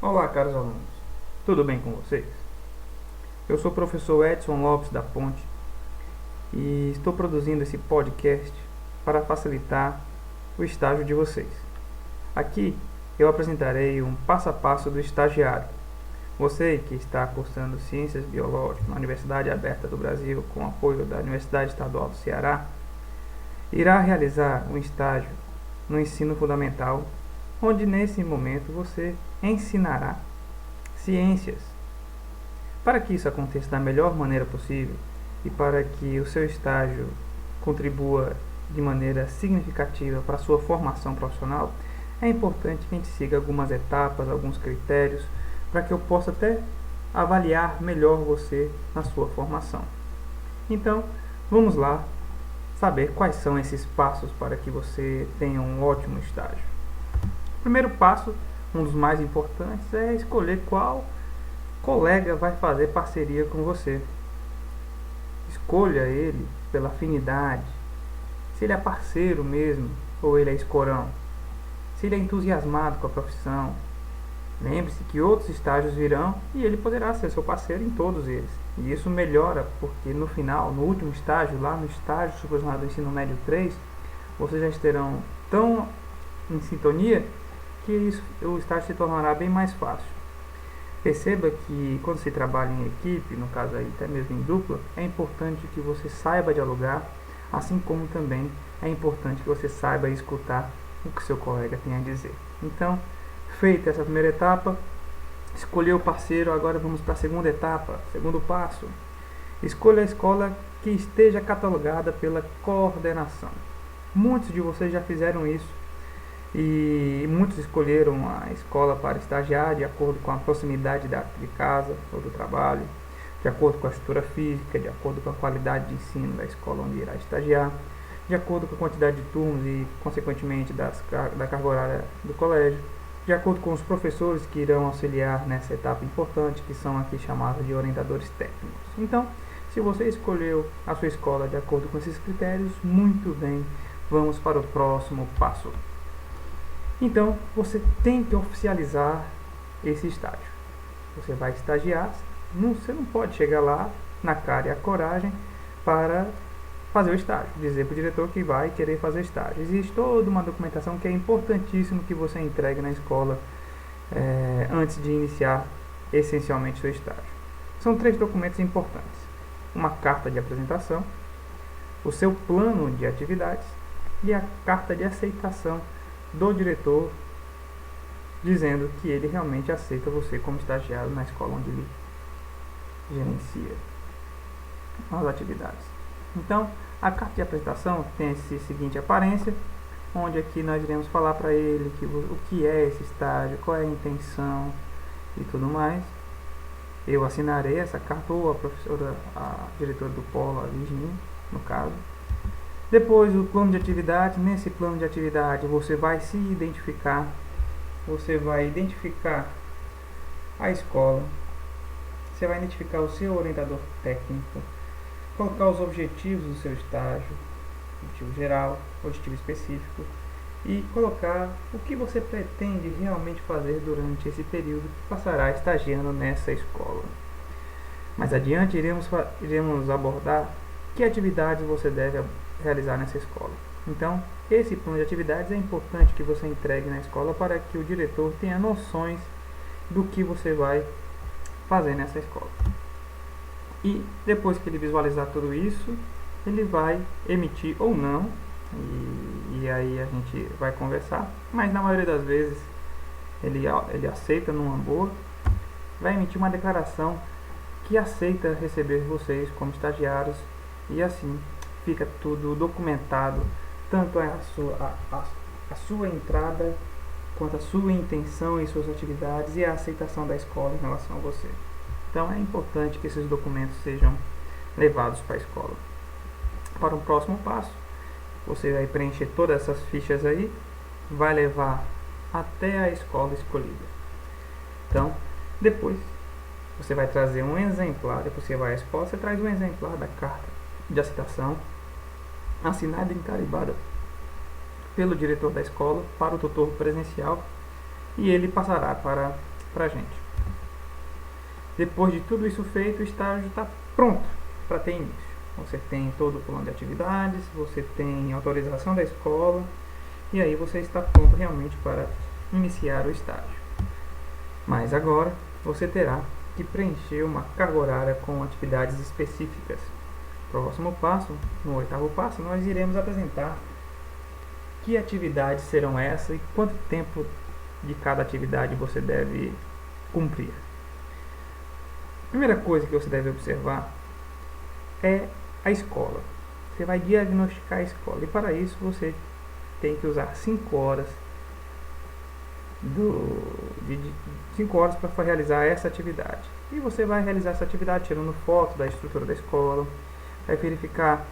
Olá, caros alunos. Tudo bem com vocês? Eu sou o professor Edson Lopes da Ponte e estou produzindo esse podcast para facilitar o estágio de vocês. Aqui eu apresentarei um passo a passo do estagiário. Você que está cursando Ciências Biológicas na Universidade Aberta do Brasil, com apoio da Universidade Estadual do Ceará, irá realizar um estágio no ensino fundamental, onde nesse momento você ensinará ciências. Para que isso aconteça da melhor maneira possível e para que o seu estágio contribua de maneira significativa para a sua formação profissional, é importante que a gente siga algumas etapas, alguns critérios, para que eu possa até avaliar melhor você na sua formação. Então, vamos lá saber quais são esses passos para que você tenha um ótimo estágio. O primeiro passo, um dos mais importantes, é escolher qual colega vai fazer parceria com você. Escolha ele pela afinidade, se ele é parceiro mesmo ou ele é escorão, se ele é entusiasmado com a profissão. Lembre-se que outros estágios virão e ele poderá ser seu parceiro em todos eles. E isso melhora porque no final, no último estágio, lá no estágio supervisionado do ensino médio 3, vocês já estarão tão em sintonia que o estágio se tornará bem mais fácil. Perceba que quando se trabalha em equipe, no caso aí até mesmo em dupla, é importante que você saiba dialogar, assim como também é importante que você saiba escutar o que seu colega tem a dizer. Então, feita essa primeira etapa, escolheu o parceiro, agora vamos para a segunda etapa, segundo passo. Escolha a escola que esteja catalogada pela coordenação. Muitos de vocês já fizeram isso e muitos escolheram a escola para estagiar de acordo com a proximidade de casa ou do trabalho, de acordo com a estrutura física, de acordo com a qualidade de ensino da escola onde irá estagiar, de acordo com a quantidade de turnos e, consequentemente, da carga horária do colégio, de acordo com os professores que irão auxiliar nessa etapa importante, que são aqui chamados de orientadores técnicos. Então, se você escolheu a sua escola de acordo com esses critérios, muito bem, vamos para o próximo passo. Então, você tem que oficializar esse estágio. Você vai estagiar, você não pode chegar lá na cara e a coragem para fazer o estágio, dizer para o diretor que vai querer fazer estágio. Existe toda uma documentação que é importantíssimo que você entregue na escola antes de iniciar essencialmente seu estágio. São 3 documentos importantes: uma carta de apresentação, o seu plano de atividades e a carta de aceitação do diretor, dizendo que ele realmente aceita você como estagiário na escola onde ele gerencia as atividades. Então, a carta de apresentação tem essa seguinte aparência, onde aqui nós iremos falar para ele o que é esse estágio, qual é a intenção e tudo mais. Eu assinarei essa carta, ou a professora, a diretora do polo, a Virginia, no caso. Depois, o plano de atividade. Nesse plano de atividade, você vai se identificar, você vai identificar a escola, você vai identificar o seu orientador técnico, colocar os objetivos do seu estágio, objetivo geral, objetivo específico, e colocar o que você pretende realmente fazer durante esse período que passará estagiando nessa escola. Mais adiante, iremos abordar que atividades você deve realizar nessa escola. Então, esse plano de atividades é importante que você entregue na escola para que o diretor tenha noções do que você vai fazer nessa escola. E depois que ele visualizar tudo isso, ele vai emitir ou não, e aí a gente vai conversar, mas na maioria das vezes ele aceita numa boa, vai emitir uma declaração que aceita receber vocês como estagiários, e assim fica tudo documentado, tanto a sua entrada, quanto a sua intenção e suas atividades e a aceitação da escola em relação a você. Então é importante que esses documentos sejam levados para a escola. Para o próximo passo, você vai preencher todas essas fichas aí, vai levar até a escola escolhida. Então, depois você vai trazer um exemplar, depois que você vai à escola, você traz um exemplar da carta de aceitação, assinada e encarimbada pelo diretor da escola para o tutor presencial, e ele passará para para a gente. Depois de tudo isso feito, o estágio está pronto para ter início. Você tem todo o plano de atividades, você tem autorização da escola, e aí você está pronto realmente para iniciar o estágio. Mas agora você terá que preencher uma carga horária com atividades específicas. Próximo passo, no 8º passo, nós iremos apresentar que atividades serão essas e quanto tempo de cada atividade você deve cumprir. A primeira coisa que você deve observar é a escola. Você vai diagnosticar a escola e para isso você tem que usar 5 horas 5 horas para realizar essa atividade. E você vai realizar essa atividade tirando foto da estrutura da escola, vai verificar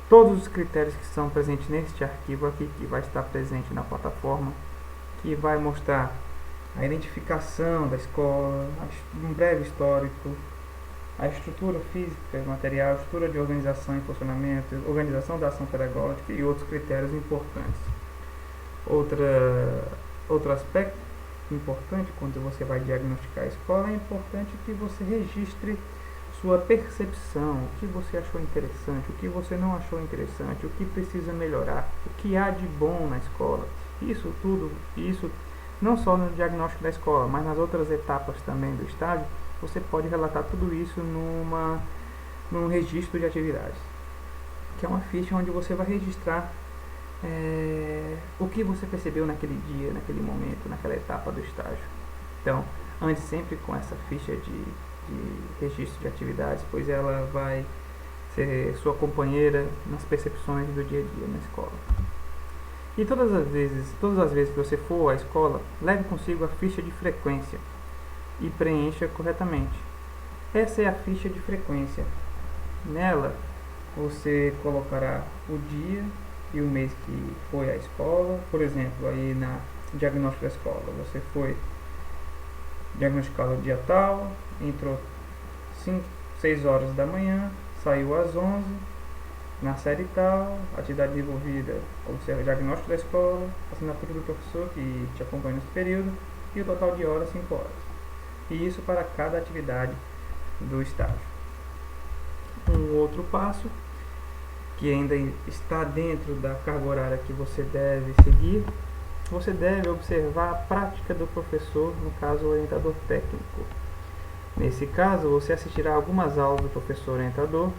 todos os critérios que são presentes neste arquivo aqui, que vai estar presente na plataforma, que vai mostrar a identificação da escola, um breve histórico, a estrutura física, material, estrutura de organização e funcionamento, organização da ação pedagógica e outros critérios importantes. Outro aspecto importante quando você vai diagnosticar a escola é importante que você registre sua percepção, o que você achou interessante, o que você não achou interessante, o que precisa melhorar, o que há de bom na escola. Isso não só no diagnóstico da escola, mas nas outras etapas também do estágio, você pode relatar tudo isso num registro de atividades, que é uma ficha onde você vai registrar o que você percebeu naquele dia, naquele momento, naquela etapa do estágio. Então, ande sempre com essa ficha de registro de atividades, pois ela vai ser sua companheira nas percepções do dia a dia na escola. E todas as vezes que você for à escola, leve consigo a ficha de frequência e preencha corretamente. Essa é a ficha de frequência. Nela, você colocará o dia e o mês que foi à escola. Por exemplo, aí na diagnóstico da escola, você foi diagnosticado no dia tal, entrou 6 horas da manhã, saiu às 11, na série tal, atividade desenvolvida, observa o diagnóstico da escola, assinatura do professor que te acompanha nesse período e o total de horas, 5 horas. E isso para cada atividade do estágio. Um outro passo, que ainda está dentro da carga horária que você deve seguir, você deve observar a prática do professor, no caso o orientador técnico. Nesse caso, você assistirá algumas aulas do professor orientador,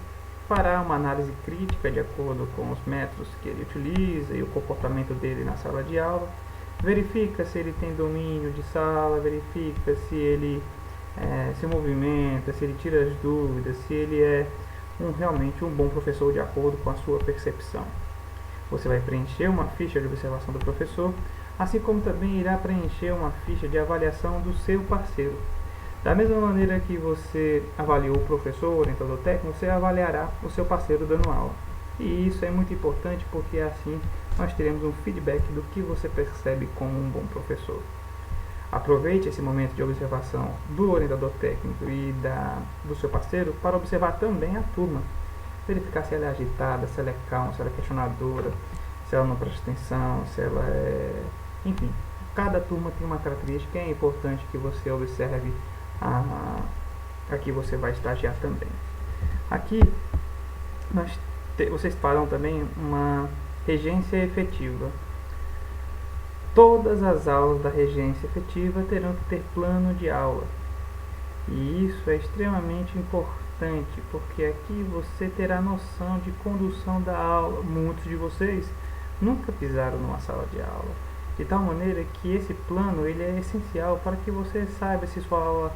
fará uma análise crítica de acordo com os métodos que ele utiliza e o comportamento dele na sala de aula, verifica se ele tem domínio de sala, verifica se ele se movimenta, se ele tira as dúvidas, se ele é realmente um bom professor de acordo com a sua percepção. Você vai preencher uma ficha de observação do professor, assim como também irá preencher uma ficha de avaliação do seu parceiro. Da mesma maneira que você avaliou o professor, o orientador técnico, você avaliará o seu parceiro dando aula. E isso é muito importante porque assim nós teremos um feedback do que você percebe como um bom professor. Aproveite esse momento de observação do orientador técnico e do seu parceiro para observar também a turma. Verificar se ela é agitada, se ela é calma, se ela é questionadora, se ela não presta atenção, se ela é... Enfim, cada turma tem uma característica e é importante que você observe a que você vai estagiar também. Aqui vocês farão também uma regência efetiva. Todas as aulas da regência efetiva terão que ter plano de aula. E isso é extremamente importante, porque aqui você terá noção de condução da aula. Muitos de vocês nunca pisaram numa sala de aula, de tal maneira que esse plano ele é essencial para que você saiba se sua aula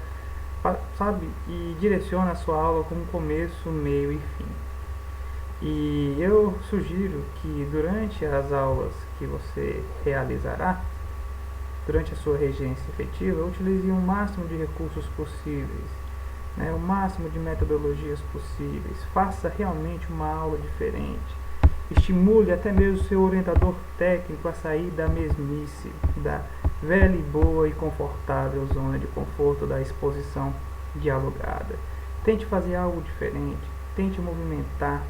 e direcione a sua aula com começo, meio e fim. E eu sugiro que durante as aulas que você realizará, durante a sua regência efetiva, utilize o máximo de recursos possíveis, o máximo de metodologias possíveis. Faça realmente uma aula diferente. Estimule até mesmo o seu orientador técnico a sair da mesmice, da velha e boa e confortável zona de conforto da exposição dialogada. Tente fazer algo diferente, tente movimentar.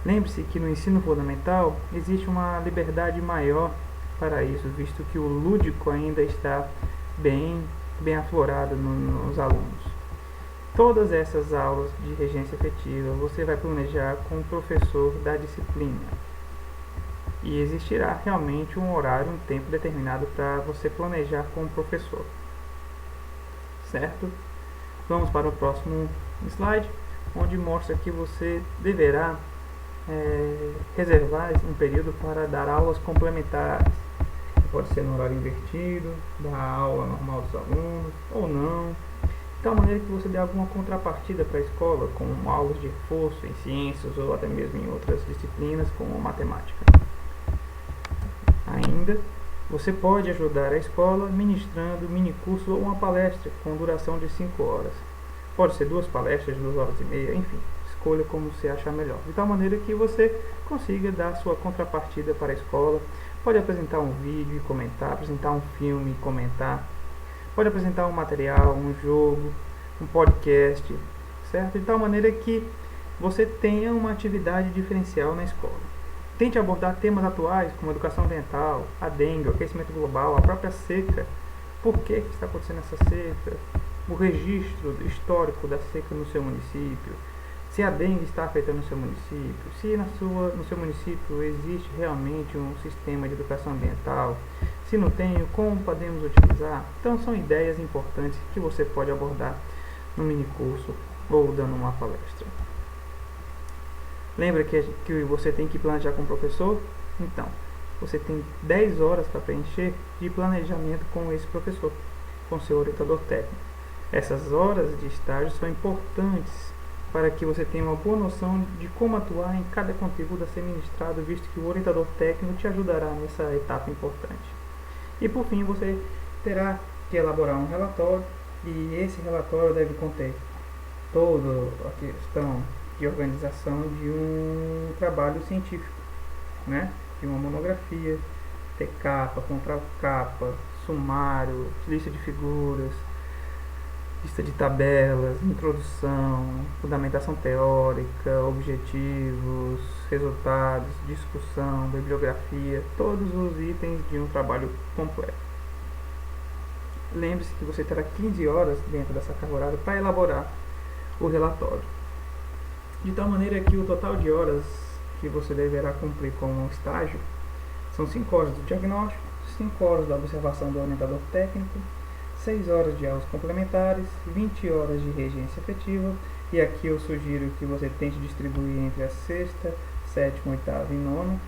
Lembre-se que no ensino fundamental existe uma liberdade maior para isso, visto que o lúdico ainda está bem bem aflorada nos alunos. Todas essas aulas de regência efetiva você vai planejar com o professor da disciplina. E existirá realmente um horário, um tempo determinado para você planejar com o professor. Certo? Vamos para o próximo slide, onde mostra que você deverá reservar um período para dar aulas complementares. Pode ser no horário invertido, dar aula normal dos alunos, ou não. De tal maneira que você dê alguma contrapartida para a escola, com aulas de reforço em ciências ou até mesmo em outras disciplinas, como matemática. Ainda, você pode ajudar a escola ministrando minicurso ou uma palestra com duração de 5 horas. Pode ser 2 palestras de 2 horas e meia, enfim, escolha como você achar melhor. De tal maneira que você consiga dar sua contrapartida para a escola. Pode apresentar um vídeo e comentar, apresentar um filme e comentar. Pode apresentar um material, um jogo, um podcast, certo? De tal maneira que você tenha uma atividade diferencial na escola. Tente abordar temas atuais como educação ambiental, a dengue, o aquecimento global, a própria seca. Por que está acontecendo essa seca? O registro histórico da seca no seu município. Se a dengue está afetando o seu município. Se no seu município existe realmente um sistema de educação ambiental. Se não tem, como podemos utilizar? Então são ideias importantes que você pode abordar no minicurso ou dando uma palestra. Lembra que você tem que planejar com o professor? Então, você tem 10 horas para preencher de planejamento com esse professor, com seu orientador técnico. Essas horas de estágio são importantes para que você tenha uma boa noção de como atuar em cada conteúdo a ser ministrado, visto que o orientador técnico te ajudará nessa etapa importante. E por fim, você terá que elaborar um relatório, e esse relatório deve conter toda a questão de organização de um trabalho científico, né? De uma monografia, ter capa, contracapa, sumário, lista de figuras, lista de tabelas, introdução, fundamentação teórica, objetivos, resultados, discussão, bibliografia, todos os itens de um trabalho completo. Lembre-se que você terá 15 horas dentro dessa carga horária para elaborar o relatório. De tal maneira que o total de horas que você deverá cumprir com o estágio são 5 horas do diagnóstico, 5 horas da observação do orientador técnico, 6 horas de aulas complementares, 20 horas de regência efetiva, e aqui eu sugiro que você tente distribuir entre a sexta, sétima, oitava e nona,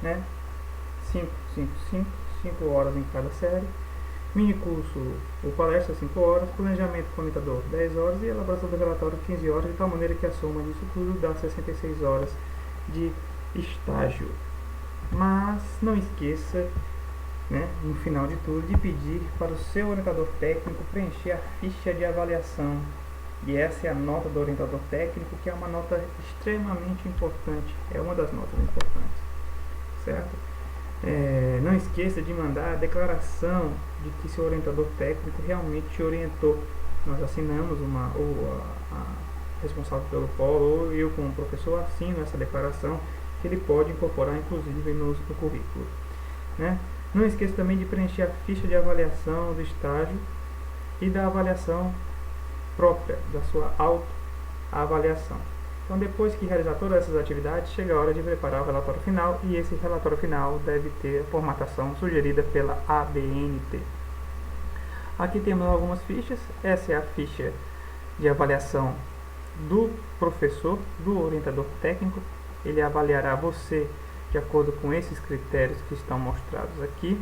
né? 5 horas em cada série. Minicurso ou palestra 5 horas, planejamento com orientador 10 horas e elaboração do relatório 15 horas, de tal maneira que a soma disso tudo dá 66 horas de estágio. Mas não esqueça, né, no final de tudo, de pedir para o seu orientador técnico preencher a ficha de avaliação. E essa é a nota do orientador técnico, que é uma nota extremamente importante, é uma das notas importantes, certo? Não esqueça de mandar a declaração de que seu orientador técnico realmente te orientou. Nós assinamos a responsável pelo polo, ou eu como professor assino essa declaração, que ele pode incorporar inclusive no currículo, né? Não esqueça também de preencher a ficha de avaliação do estágio e da avaliação própria, da sua autoavaliação. Então, depois que realizar todas essas atividades, chega a hora de preparar o relatório final, e esse relatório final deve ter a formatação sugerida pela ABNT. Aqui temos algumas fichas. Essa é a ficha de avaliação do professor, do orientador técnico. Ele avaliará você de acordo com esses critérios que estão mostrados aqui,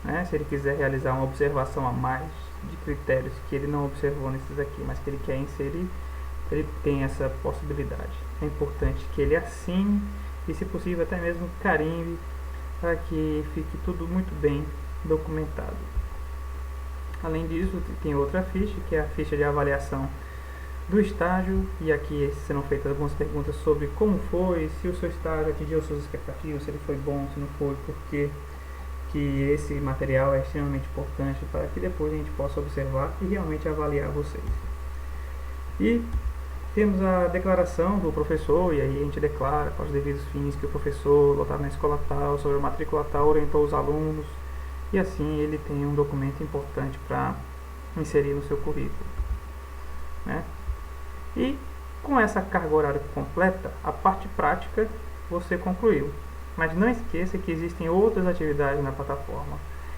né? Se ele quiser realizar uma observação a mais de critérios que ele não observou nesses aqui, mas que ele quer inserir, ele tem essa possibilidade. É importante que ele assine e, se possível, até mesmo carimbe, para que fique tudo muito bem documentado. Além disso, tem outra ficha, que é a ficha de avaliação do estágio, e aqui serão feitas algumas perguntas sobre como foi, se o seu estágio atingiu suas expectativas, se ele foi bom, se não foi, porque que esse material é extremamente importante para que depois a gente possa observar e realmente avaliar vocês. E temos a declaração do professor, e aí a gente declara para os devidos fins que o professor, lotado na escola tal, sobre a matrícula tal, orientou os alunos, e assim ele tem um documento importante para inserir no seu currículo, né? E com essa carga horária completa, a parte prática você concluiu. Mas não esqueça que existem outras atividades na plataforma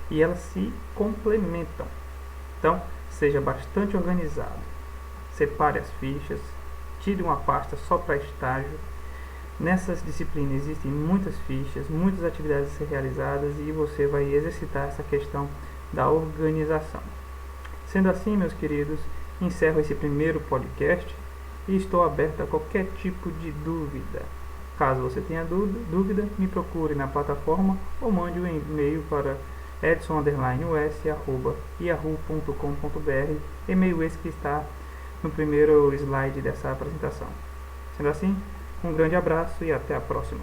e elas se complementam. Então, seja bastante organizado. Separe as fichas, tire uma pasta só para estágio. Nessas disciplinas existem muitas fichas, muitas atividades a ser realizadas e você vai exercitar essa questão da organização. Sendo assim, meus queridos, encerro esse primeiro podcast e estou aberto a qualquer tipo de dúvida. Caso você tenha dúvida, me procure na plataforma ou mande um e-mail para edson_us@yahoo.com.br, e-mail esse que está no primeiro slide dessa apresentação. Sendo assim, um grande abraço e até a próxima.